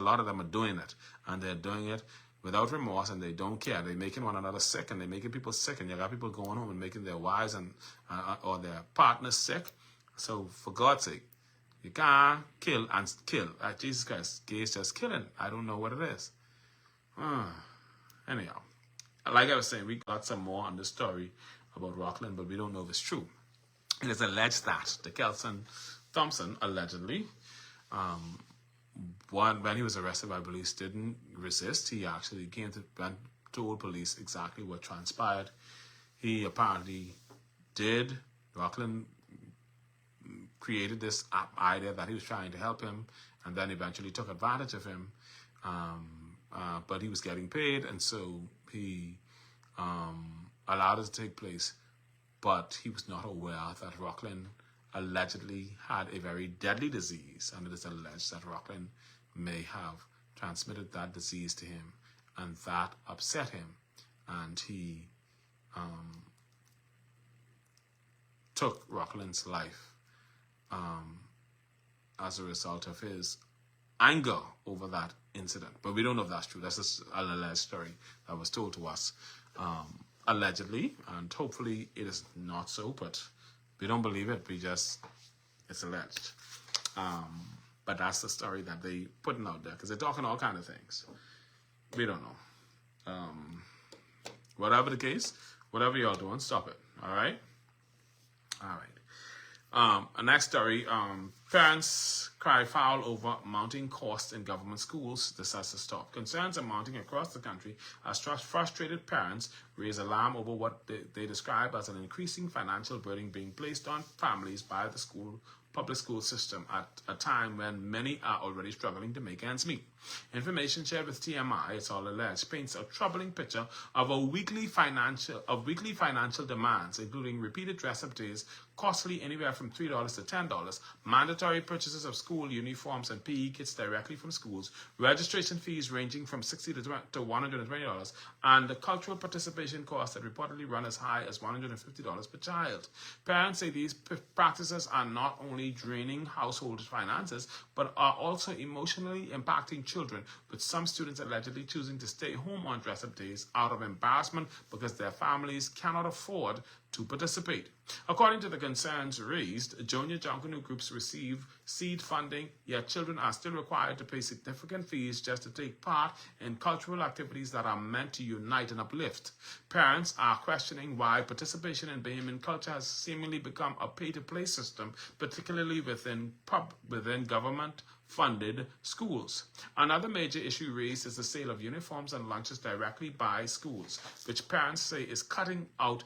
lot of them are doing it, and they're doing it without remorse, and they don't care. They're making one another sick, and they're making people sick, and you got people going home and making their wives and or their partners sick. So for God's sake, you can't kill and kill. Jesus Christ, gay is just killing. I don't know what it is. Anyhow, like I was saying, we got some more on the story about Rockland, but we don't know if it's true. It is alleged that the Kelson Thompson allegedly, when he was arrested by police, didn't resist. He actually came to and told police exactly what transpired. He apparently did. Rockland created this idea that he was trying to help him, and then eventually took advantage of him. But he was getting paid, and so he allowed it to take place. But he was not aware that Rockland allegedly had a very deadly disease, and it is alleged that Rockland may have transmitted that disease to him, and that upset him, and he took Rockland's life as a result of his anger over that incident. But we don't know if that's true. That's just an alleged story that was told to us allegedly, and hopefully it is not so, but we don't believe it. It's alleged. But that's the story that they putting out there, because they're talking all kind of things. We don't know. Whatever the case, whatever y'all doing, stop it. All right? All right. A next story, parents cry foul over mounting costs in government schools. This has to stop. Concerns are mounting across the country as frustrated parents raise alarm over what they describe as an increasing financial burden being placed on families by the public school system at a time when many are already struggling to make ends meet. Information shared with TMI, it's all alleged, paints a troubling picture of weekly financial demands, including repeated dress-up days, costly anywhere from $3 to $10, mandatory purchases of school uniforms and PE kits directly from schools, registration fees ranging from $60 to $120, and the cultural participation costs that reportedly run as high as $150 per child. Parents say these practices are not only draining household finances, but are also emotionally impacting children, with some students allegedly choosing to stay home on dress-up days out of embarrassment because their families cannot afford to participate. According to the concerns raised, junior Junkanoo groups receive seed funding, yet children are still required to pay significant fees just to take part in cultural activities that are meant to unite and uplift. Parents are questioning why participation in Bahamian culture has seemingly become a pay-to-play system, particularly within government-funded schools. Another major issue raised is the sale of uniforms and lunches directly by schools, which parents say is cutting out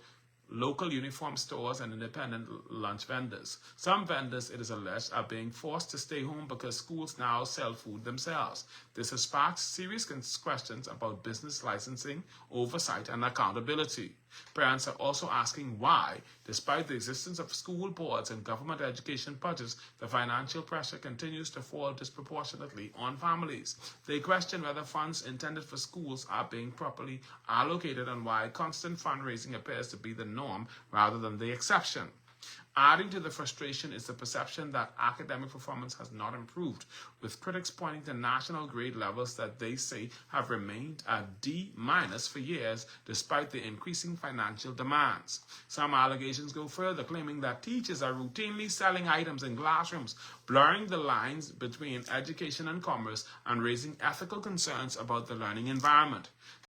local uniform stores and independent lunch vendors. Some vendors, it is alleged, are being forced to stay home because schools now sell food themselves. This has sparked serious questions about business licensing, oversight, and accountability. Parents are also asking why, despite the existence of school boards and government education budgets, the financial pressure continues to fall disproportionately on families. They question whether funds intended for schools are being properly allocated and why constant fundraising appears to be the norm rather than the exception. Adding to the frustration is the perception that academic performance has not improved, with critics pointing to national grade levels that they say have remained at D- for years, despite the increasing financial demands. Some allegations go further, claiming that teachers are routinely selling items in classrooms, blurring the lines between education and commerce, and raising ethical concerns about the learning environment.